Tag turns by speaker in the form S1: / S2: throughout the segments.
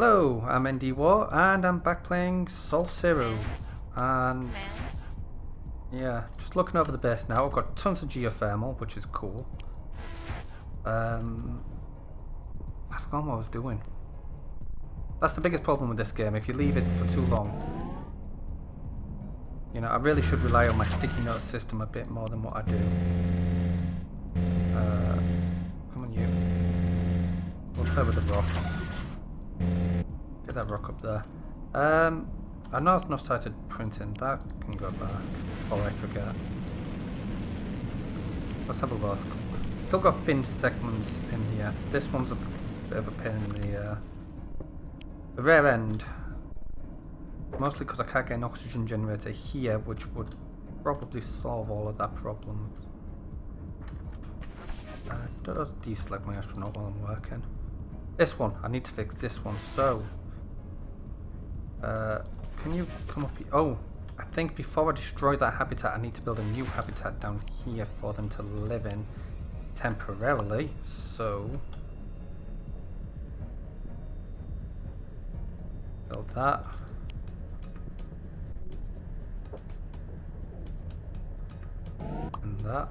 S1: Hello, I'm ND War and I'm back playing Soul Zero. And yeah, just looking over the base now. I've got tons of geothermal, which is cool. I forgot what I was doing. That's the biggest problem with this game. If you leave it for too long, you know, I really should rely on my sticky note system a bit more than what I do. Come on, you. We'll play with the rocks. Get that rock up there. I know I've not started printing. That can go back before I forget. Let's have a look. Still got thin segments in here. This one's a bit of a pain in the rear end. Mostly because I can't get an oxygen generator here, which would probably solve all of that problem. Don't deselect my astronaut while I'm working. This one, I need to fix this one. So, can you come up here? Oh, I think before I destroy that habitat, I need to build a new habitat down here for them to live in temporarily. So, build that. And that.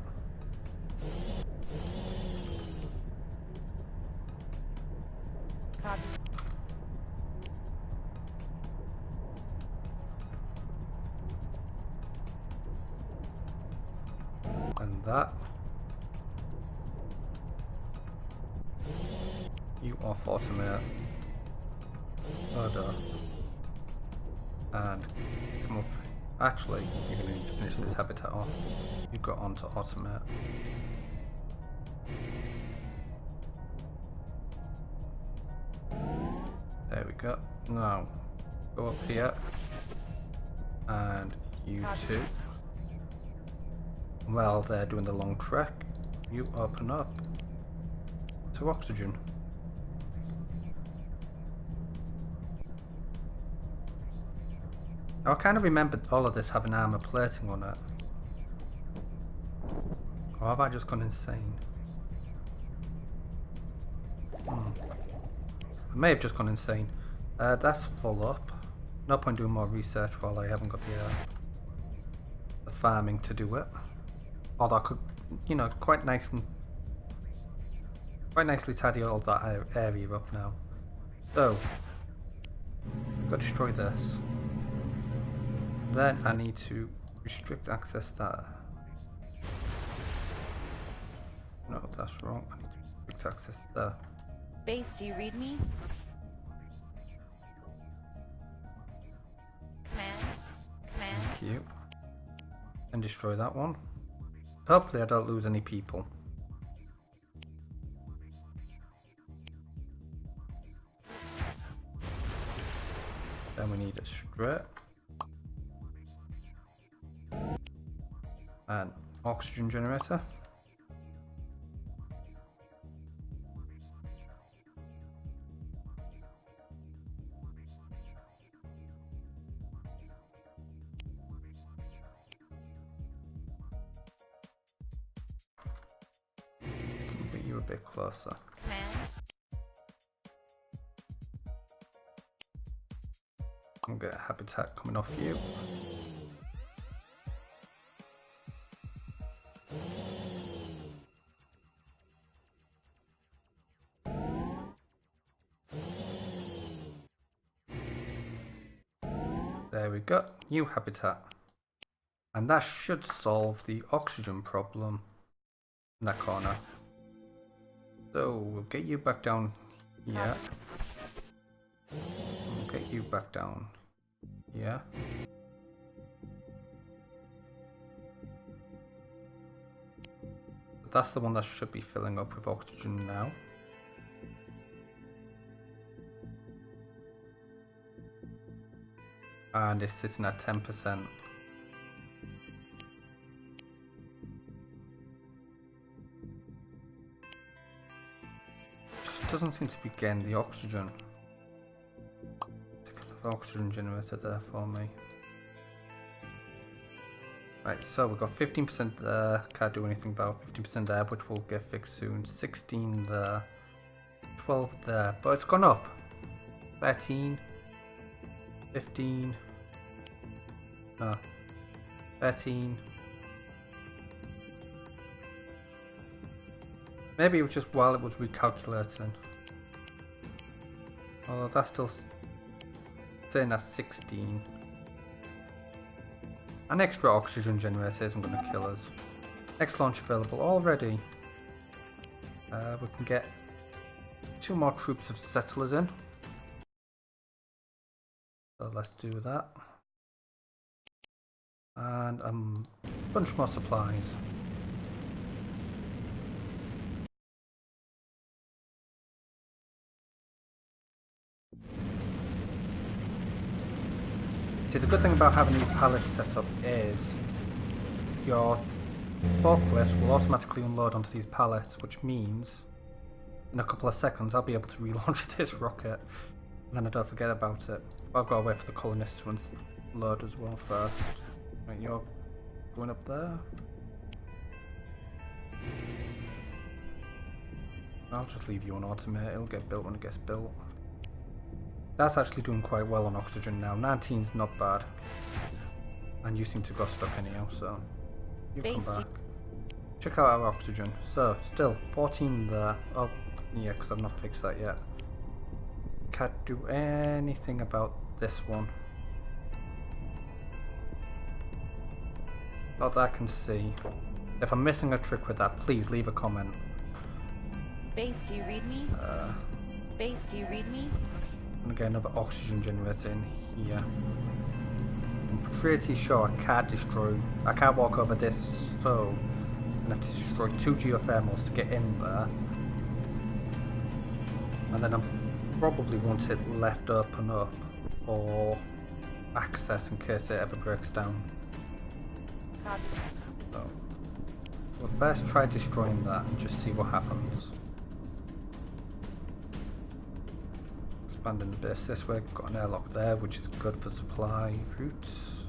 S1: And that. You off automate. Order. And come up. Actually, you're going to need to finish this habitat off. You got on to automate. There we go. Now, go up here. And you two. While they're doing the long trek, you open up to oxygen. Now I kind of remembered all of this having armor plating on it. Or have I just gone insane? I may have just gone insane. That's full up. No point doing more research while I haven't got the farming to do it. Although I could, you know, quite nicely tidy all that area up now. So, got to destroy this. Then I need to restrict access that. No, that's wrong. I need to restrict access there.
S2: Base, do you read me? Command.
S1: Thank you. And destroy that one. Hopefully I don't lose any people. Then we need a strip. And oxygen generator. A bit closer.
S2: Command.
S1: I'll get a habitat coming off you. There we go, new habitat. And that should solve the oxygen problem in that corner. So we'll get you back down here. We'll get you back down here. That's the one that should be filling up with oxygen now. And it's sitting at 10%. Doesn't seem to be getting the oxygen. Take another oxygen generator there for me. Right, so we've got 15% there, can't do anything about 15% there, which will get fixed soon. 16 there, 12 there, but it's gone up. 13, 15, no, 13. Maybe it was just while it was recalculating. Although that's still saying that's 16. An extra oxygen generator isn't going to kill us. Next launch available already. We can get 2 more troops of settlers in. So let's do that. And a bunch more supplies. See, the good thing about having these pallets set up is your forklifts will automatically unload onto these pallets, which means in a couple of seconds I'll be able to relaunch this rocket, and then I don't forget about it. But I've got to wait for the colonists to unload as well first. Right, you're going up there. I'll just leave you on automate, it'll get built when it gets built. That's actually doing quite well on oxygen now. 19's not bad. And you seem to got stuck anyhow, so you come back. Check out our oxygen. So, still, 14 there. Oh, yeah, because I've not fixed that yet. Can't do anything about this one. Not that I can see. If I'm missing a trick with that, please leave a comment.
S2: Base, do you read me? Base, do you read me?
S1: And get another oxygen generator in here. I'm pretty sure I can't walk over this stove. I have to destroy 2 geothermals to get in there. And then I probably want it left open up for access in case it ever breaks down.
S2: Copy.
S1: So we'll first try destroying that and just see what happens. Expanding the base this way, got an airlock there which is good for supply routes.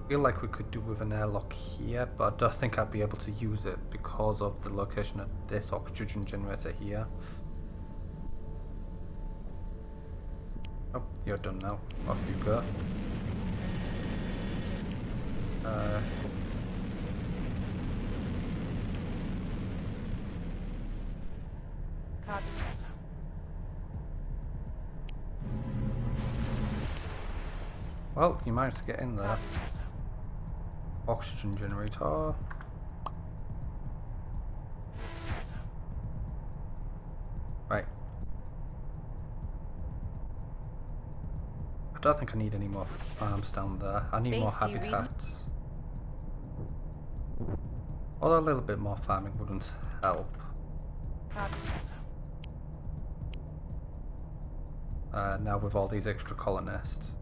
S1: I feel like we could do with an airlock here, but I don't think I'd be able to use it because of the location of this oxygen generator here. Oh, you're done now. Off you go.
S2: Copy.
S1: Well, you managed to get in there. Oxygen generator. Right. I don't think I need any more farms down there. I need more habitats. Although a little bit more farming wouldn't help.
S2: Copy.
S1: Now with all these extra colonists.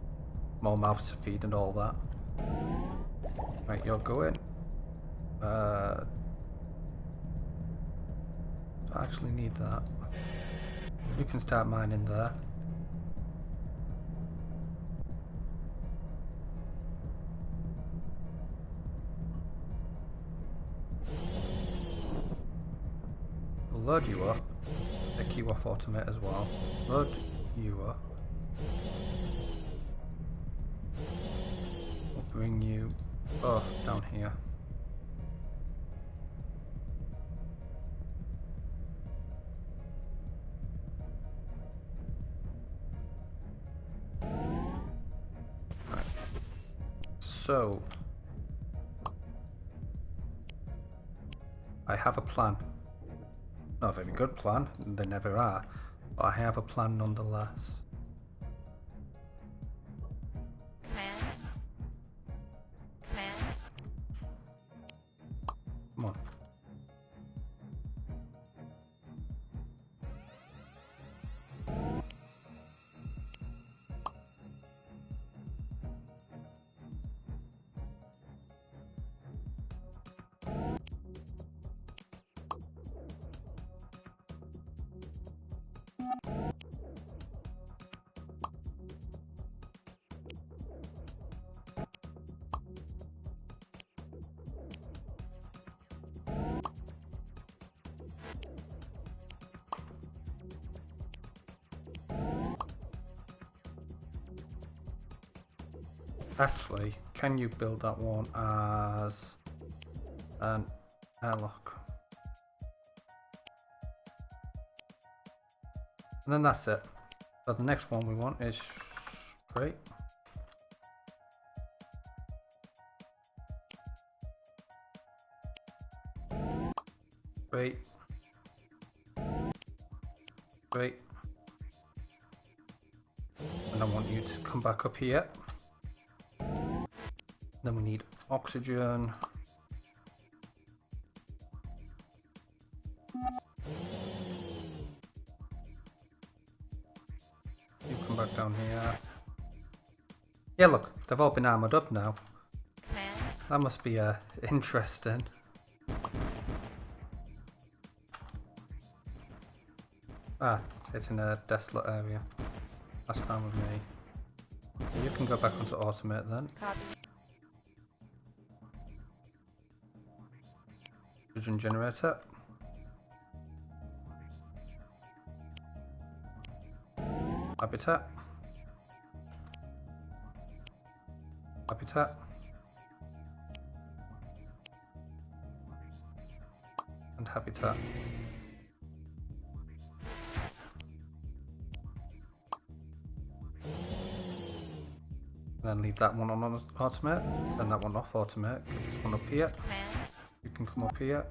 S1: More mouths to feed and all that. Right, you're going. I actually need that. You can start mining there. We'll load you up. Take you off automate as well. Load you up. We'll bring you down here. Right. So I have a plan. Not a very good plan, they never are, but I have a plan nonetheless. Come on. Actually, can you build that one as an airlock? And then that's it. So the next one we want is straight. Straight. Straight. And I want you to come back up here. Then we need oxygen. You come back down here. Yeah, look, they've all been armoured up now.
S2: Command.
S1: That must be interesting. Ah, it's in a desolate area. That's fine with me. You can go back onto automate then.
S2: Copy.
S1: Oxygen generator. Habitat. Habitat. And habitat. Then leave that one on automate. Turn that one off automate. Get this one up here.
S2: Command.
S1: You can come up here.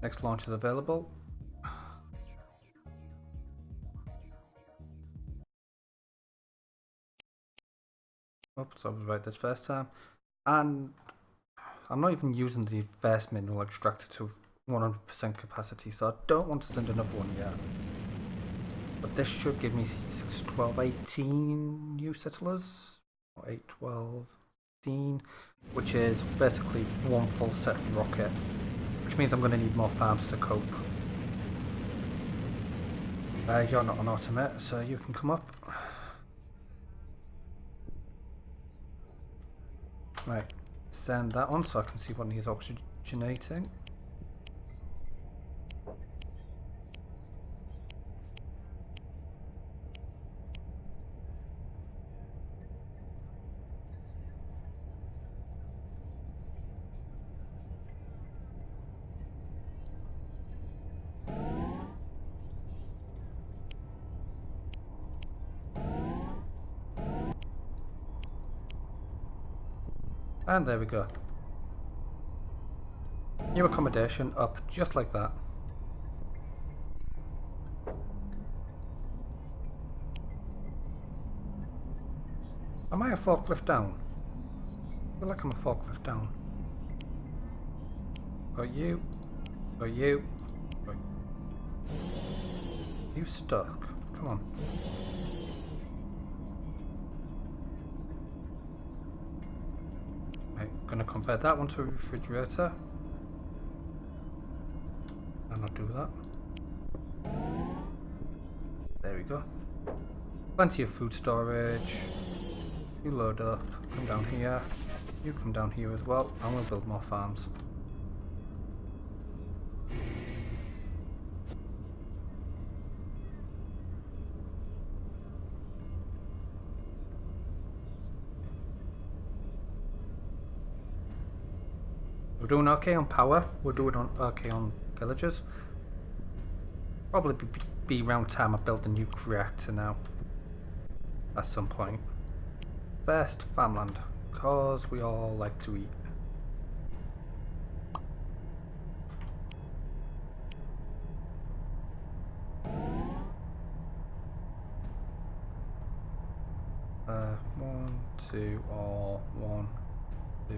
S1: Next launch is available. Oops, I was right this first time. And I'm not even using the first mineral extractor to 100% capacity, so I don't want to send another one yet. But this should give me 6, 12, 18 new settlers. Or 8, 12, 15, which is basically one full set rocket. Which means I'm going to need more farms to cope. You're not an automate, so you can come up. Right, send that on so I can see what needs oxygenating. And there we go. New accommodation up just like that. Am I a forklift down? I feel like I'm a forklift down. Got you. Got you. Got you stuck. Come on. Right, gonna convert that one to a refrigerator. And I'll do that. There we go. Plenty of food storage. You load up, come down here. You come down here as well, and we'll build more farms. We're doing okay on power, we're doing okay on villagers. Probably be around time I build a new reactor now. At some point. First, farmland, cause we all like to eat. One, two, all, 1, 2.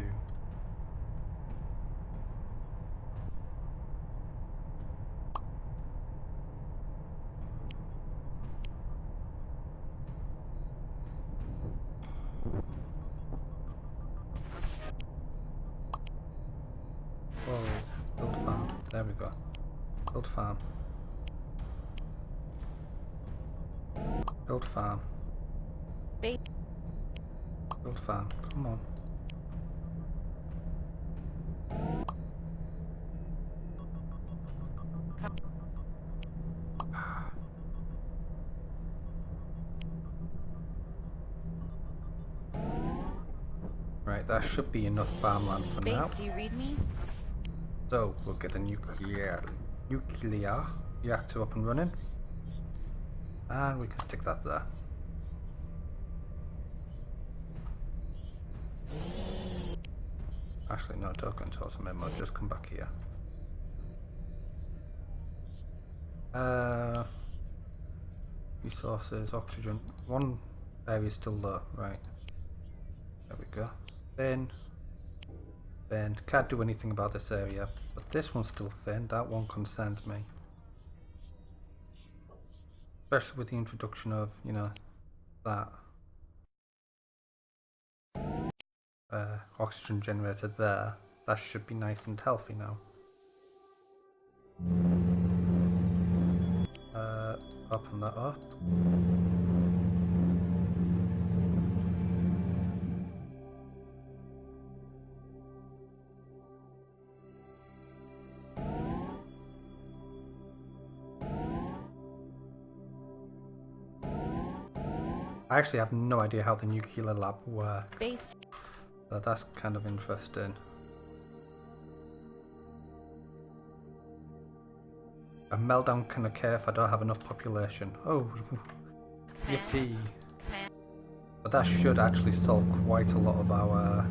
S1: Whoa, build farm. There we go. Build farm. Build farm.
S2: Base.
S1: Build farm. Come on. that should be enough farmland for
S2: Base,
S1: now.
S2: do you read me?
S1: So we'll get the nuclear reactor up and running. And we can stick that there. Actually, no, don't go into automate mode, just come back here. Resources, oxygen. One area is still low, right. There we go. Thin. Can't do anything about this area, but this one's still thin. That one concerns me. Especially with the introduction of, you know, that oxygen generator there. That should be nice and healthy now. Open that up. I actually have no idea how the nuclear lab works.
S2: Base.
S1: So that's kind of interesting. A meltdown can occur if I don't have enough population. Oh, yippee. But that should actually solve quite a lot of our,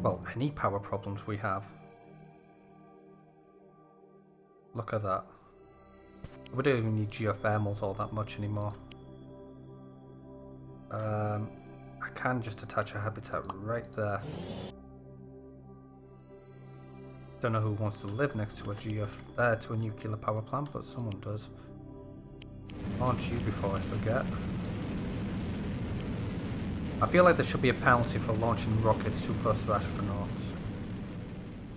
S1: well, any power problems we have. Look at that. We don't even need geothermals all that much anymore. I can just attach a habitat right there. Don't know who wants to live next to a nuclear power plant, but someone does. Launch you before I forget. I feel like there should be a penalty for launching rockets too close to astronauts.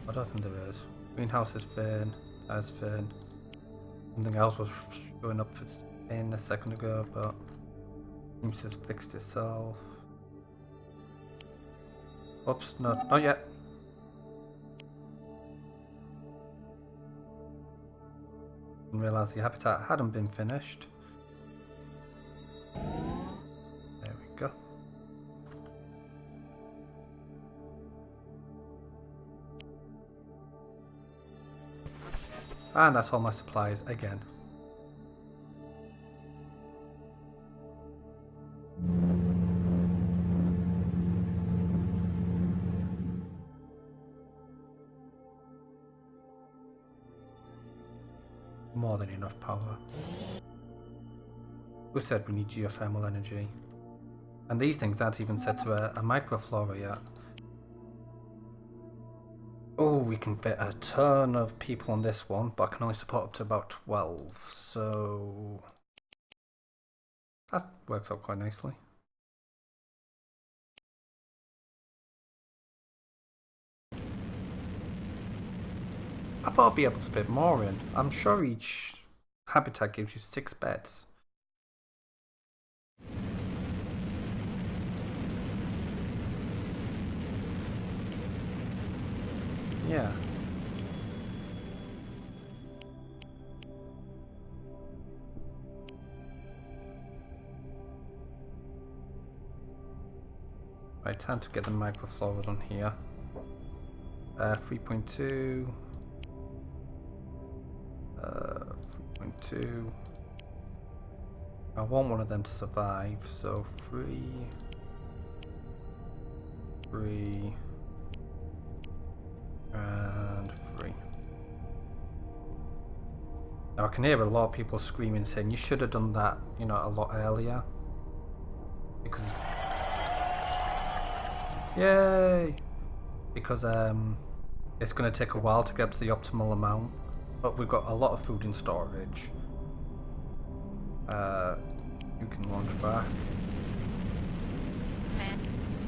S1: I don't think there is. Greenhouse is thin. That's thin. Something else was showing up as thin a second ago, but seems to have fixed itself. Oops, no, not yet. Didn't realise the habitat hadn't been finished. There we go. And that's all my supplies again. More than enough power. We said we need geothermal energy. And these things aren't even set to a microflora yet. Oh, we can fit a ton of people on this one, but I can only support up to about 12, so that works out quite nicely. I thought I'd be able to fit more in. I'm sure each habitat gives you 6 beds. Yeah. Right, time to get the microfloras on here. 3.2. 3.2. I want one of them to survive, so 3. And 3. Now I can hear a lot of people screaming saying you should have done that, you know, a lot earlier. Because yay! Because it's going to take a while to get to the optimal amount, but we've got a lot of food in storage. You can launch back.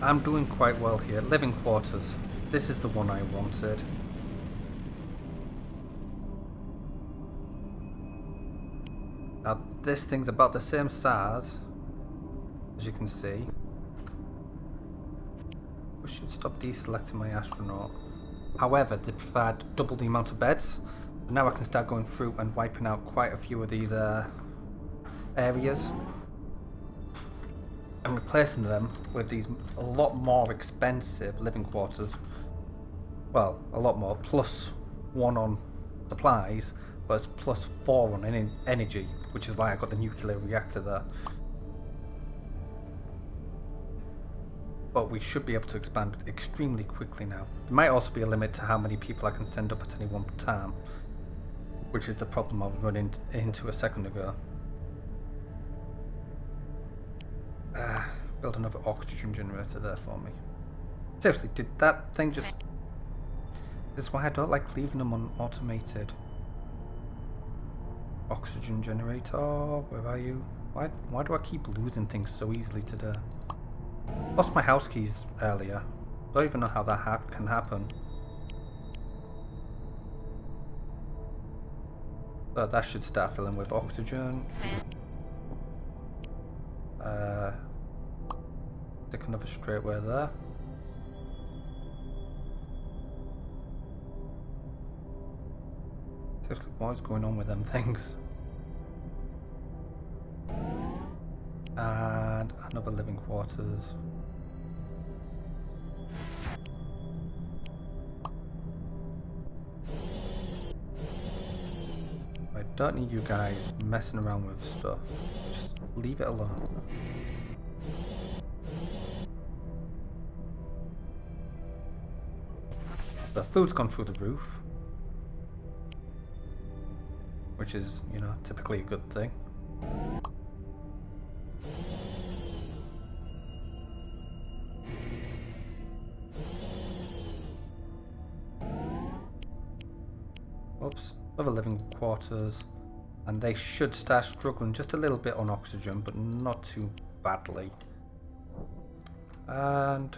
S1: I'm doing quite well here. Living quarters. This is the one I wanted. Now this thing's about the same size, as you can see. We should stop deselecting my astronaut. However, they provide double the amount of beds. Now I can start going through and wiping out quite a few of these areas. and replacing them with these a lot more expensive living quarters. Well, a lot more, plus 1 on supplies, but it's plus 4 on energy, which is why I got the nuclear reactor there. But we should be able to expand extremely quickly now. There might also be a limit to how many people I can send up at any one time, which is the problem I was running into a second ago. Build another oxygen generator there for me. Seriously, did that thing just... This is why I don't like leaving them on automated. Oxygen generator, where are you? Why do I keep losing things so easily today? Lost my house keys earlier. Don't even know how that can happen. So that should start filling with oxygen. Stick another straightway there. Seriously, what is going on with them things? And another living quarters. I don't need you guys messing around with stuff. Just leave it alone. The food's gone through the roof, which is, you know, typically a good thing. Oops, other living quarters, and they should start struggling just a little bit on oxygen, but not too badly. And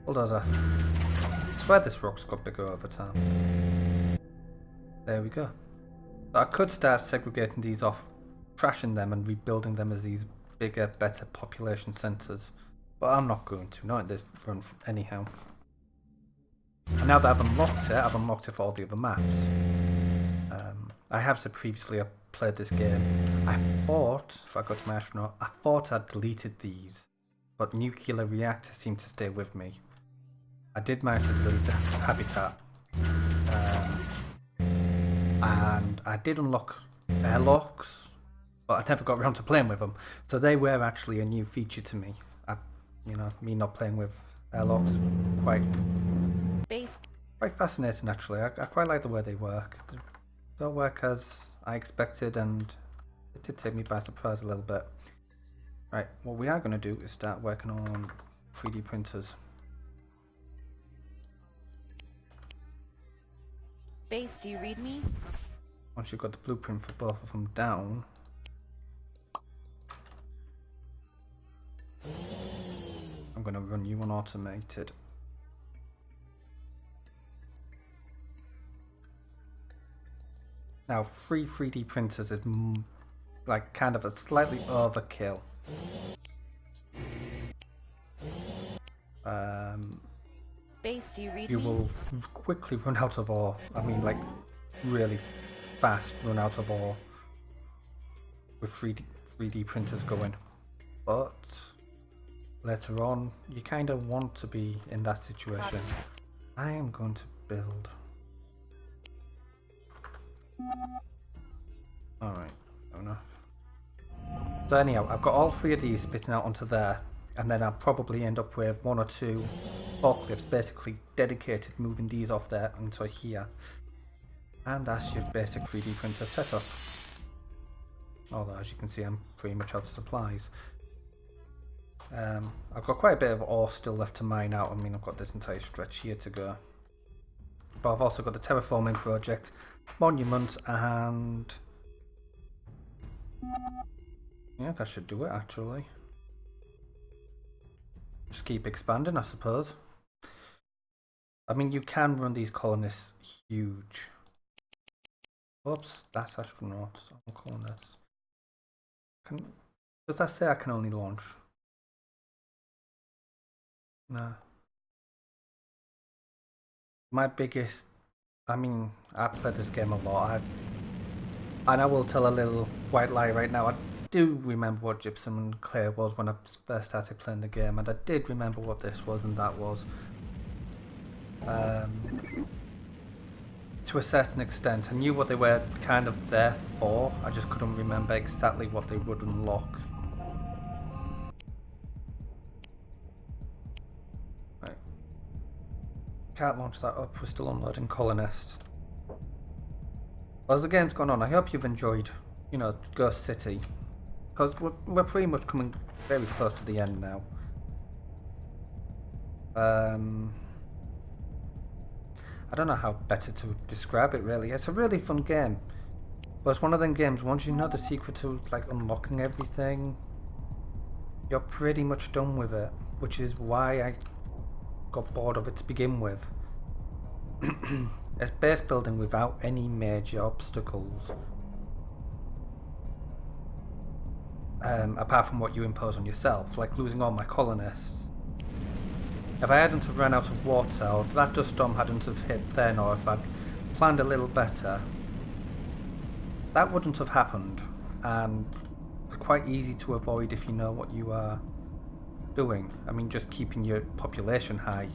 S1: bulldozer. I swear this rock's got bigger over time. There we go. I could start segregating these off, trashing them and rebuilding them as these bigger, better population centres. But I'm not going to, not in this run anyhow. And now that I've unlocked it for all the other maps. I have said previously I played this game. I thought, if I go to my astronaut, I thought I'd deleted these, but nuclear reactors seem to stay with me. I did manage to delete the habitat. And I did unlock airlocks, but I never got around to playing with them. So they were actually a new feature to me. You know, me not playing with airlocks, quite fascinating actually. I quite like the way they work. They don't work as I expected, and it did take me by surprise a little bit. Right, what we are going to do is start working on 3D printers.
S2: Base, do you read me?
S1: Once you've got the blueprint for both of them down, I'm going to run you on automated. Now, 3D printers is like kind of a slightly overkill.
S2: Base, do you read
S1: You
S2: me?
S1: will quickly run out of ore. I mean, like, really fast run out of ore with 3D printers going. But later on, you kind of want to be in that situation. I am going to build. Alright, fair enough. So anyhow, I've got all 3 of these spitting out onto there, and then I'll probably end up with 1 or 2 forklifts basically dedicated moving these off there into here. And that's your basic 3D printer setup. Although as you can see I'm pretty much out of supplies. I've got quite a bit of ore still left to mine out. I mean, I've got this entire stretch here to go. But I've also got the terraforming project, monument, and yeah, that should do it actually. Just keep expanding, I suppose. I mean, you can run these colonists huge. Oops, that's astronauts. I'm calling this. Does that say I can only launch? No. My biggest, I mean, I played this game a lot, and I will tell a little white lie right now. do remember what gypsum and clay was when I first started playing the game, and I did remember what this was and that was. To a certain extent, I knew what they were kind of there for, I just couldn't remember exactly what they would unlock. Right. Can't launch that up, we're still unloading Colonist. As the game's gone on, I hope you've enjoyed, you know, Ghost City. Because we're pretty much coming very close to the end now. I don't know how better to describe it really. It's a really fun game. But it's one of them games, once you know the secret to like unlocking everything, you're pretty much done with it. Which is why I got bored of it to begin with. It's base building without any major obstacles. Apart from what you impose on yourself, like losing all my colonists. If I hadn't have run out of water, or if that dust storm hadn't have hit then, or if I'd planned a little better, that wouldn't have happened, and they're quite easy to avoid if you know what you are doing. I mean, just keeping your population high.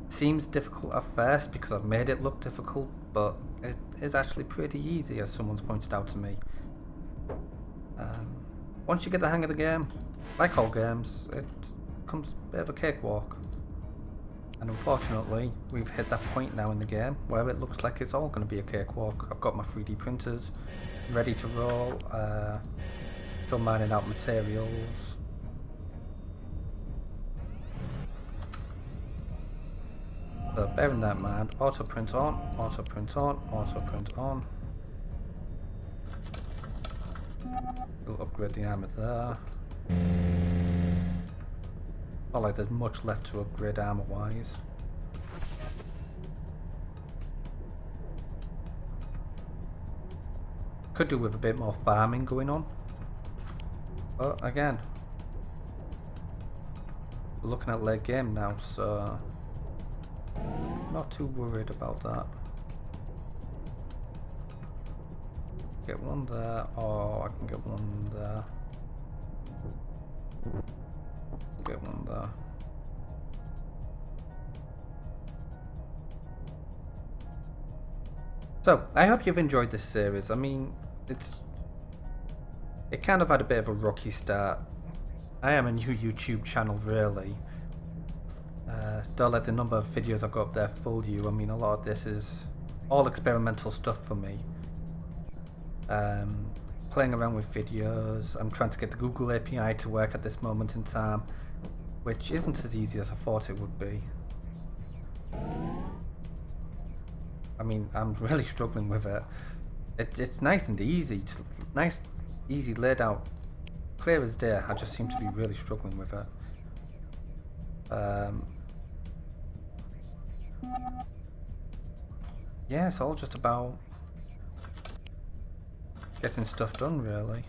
S1: Seems difficult at first because I've made it look difficult, but it is actually pretty easy, as someone's pointed out to me. Once you get the hang of the game, like all games, it becomes a bit of a cakewalk. And unfortunately, we've hit that point now in the game where it looks like it's all going to be a cakewalk. I've got my 3D printers ready to roll, still mining out materials. So bearing that in mind, auto print on, auto print on, auto print on. We'll upgrade the armor there. Not like there's much left to upgrade armor wise. Could do with a bit more farming going on. But again, we're looking at late game now, so not too worried about that. Get one there, or I can get one there. Get one there. So, I hope you've enjoyed this series. I mean, it kind of had a bit of a rocky start. I am a new YouTube channel, really. Don't let the number of videos I've got up there fool you. I mean, a lot of this is all experimental stuff for me. Playing around with videos. I'm trying to get the Google API to work at this moment in time, which isn't as easy as I thought it would be. I mean, I'm really struggling with it. It's nice and easy, easy laid out, clear as day. I just seem to be really struggling with it. Yeah, it's all just about getting stuff done, really.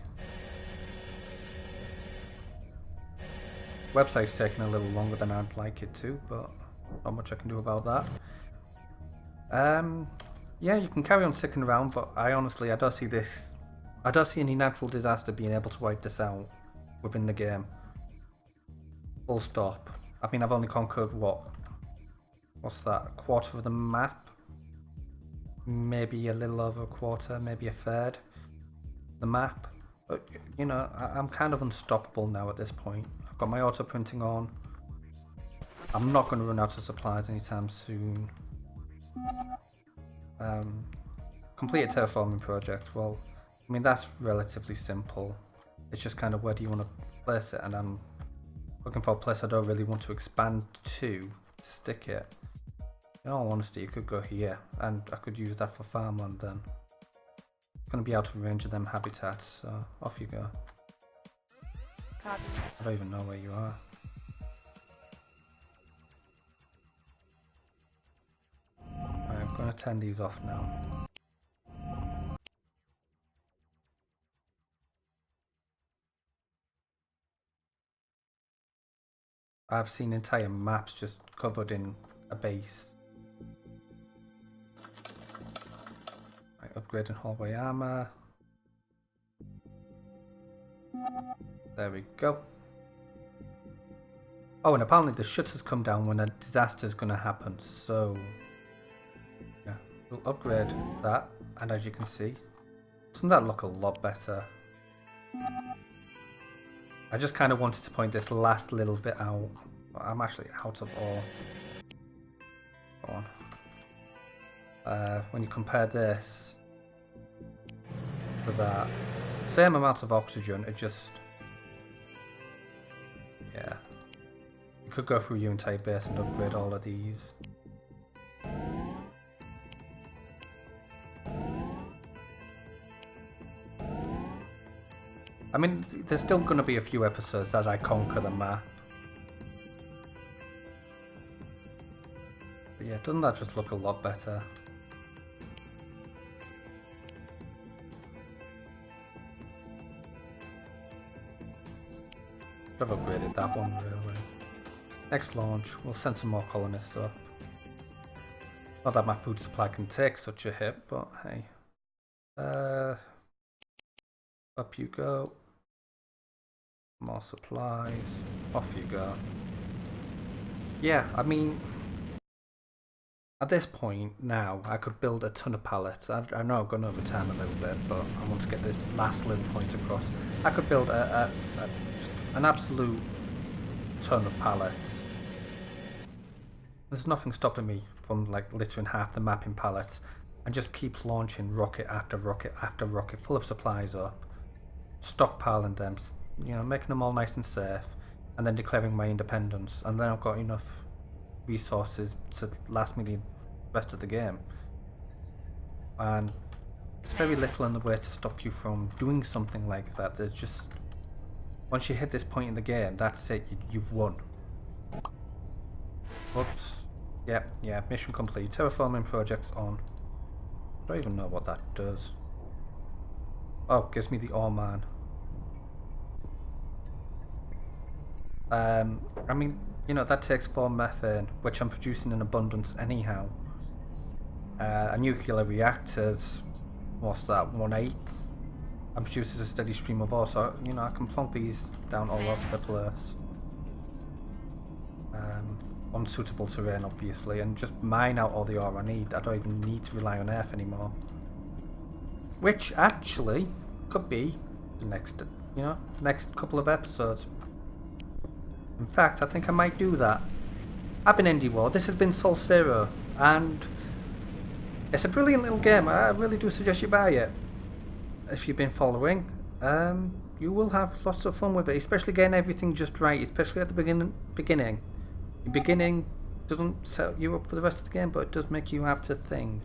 S1: Website's taking a little longer than I'd like it to, but not much I can do about that. Yeah, you can carry on sticking around, but I don't see any natural disaster being able to wipe this out within the game. Full stop. I mean, I've only conquered what's that, a quarter of the map? Maybe a little over a quarter, maybe a third the map. But, you know, I'm kind of unstoppable now at this point. I've got my auto printing on. I'm not going to run out of supplies anytime soon. Complete a terraforming project. Well, I mean, that's relatively simple. It's just kind of where do you want to place it, and I'm looking for a place I don't really want to expand to stick it. In all honesty, you could go here, and I could use that for farmland then. Going to be out of range of them habitats, so off you go.
S2: Copy.
S1: I don't even know where you are. Right, I'm going to turn these off now. I've seen entire maps just covered in a base. Right, upgrading hallway armor. There we go. Oh, and apparently the shutters come down when a disaster is going to happen, so yeah, we'll upgrade that, and as you can see, doesn't that look a lot better? I just kind of wanted to point this last little bit out. I'm actually out of ore. Go on. When you compare this with that, same amount of oxygen, it just, yeah. You could go through your entire base and upgrade all of these. I mean, there's still going to be a few episodes as I conquer the map. But yeah, doesn't that just look a lot better? I've upgraded that one really. Next launch, we'll send some more colonists up. Not that my food supply can take such a hit, but hey. Up you go. More supplies. Off you go. Yeah, I mean, at this point now, I could build a ton of pallets. I know I've gone over time a little bit, but I want to get this last little point across. I could build just an absolute ton of pallets. There's nothing stopping me from like littering half the map in pallets and just keep launching rocket after rocket after rocket full of supplies up, stockpiling them, you know, making them all nice and safe, and then declaring my independence, and then I've got enough resources to last me the rest of the game. And there's very little in the way to stop you from doing something like that. There's just, once you hit this point in the game, that's it, you've won. Oops. Yeah, mission complete. Terraforming project's on. I don't even know what that does. Oh, gives me the ore man. I mean, you know, that takes 4 methane, which I'm producing in abundance anyhow. A nuclear reactor's, what's that, 1/8? I'm producing a steady stream of ore, so, you know, I can plonk these down all over the place. On suitable terrain, obviously, and just mine out all the ore I need. I don't even need to rely on earth anymore. Which, actually, could be the next, you know, next couple of episodes. In fact, I think I might do that. I've been Indie War, this has been Soul Zero, and it's a brilliant little game. I really do suggest you buy it. If you've been following, you will have lots of fun with it, especially getting everything just right, especially at the beginning. The beginning doesn't set you up for the rest of the game, but it does make you have to think.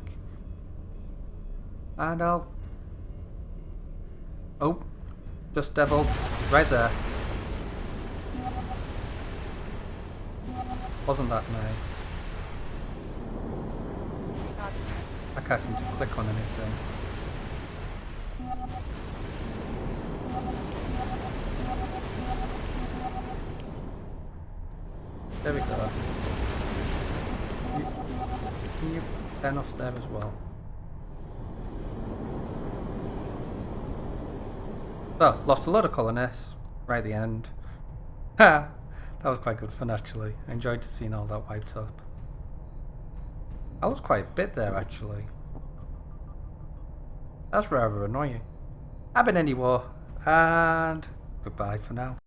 S1: And I'll... Oh, Dust Devil, right there. Wasn't that nice? I can't seem to click on anything. There we go. Can you turn off there as well? So, lost a lot of colonists right at the end. Ha! That was quite good fun actually. I enjoyed seeing all that wiped up. I lost quite a bit there actually. That's rather annoying. I've been Indie War, and goodbye for now.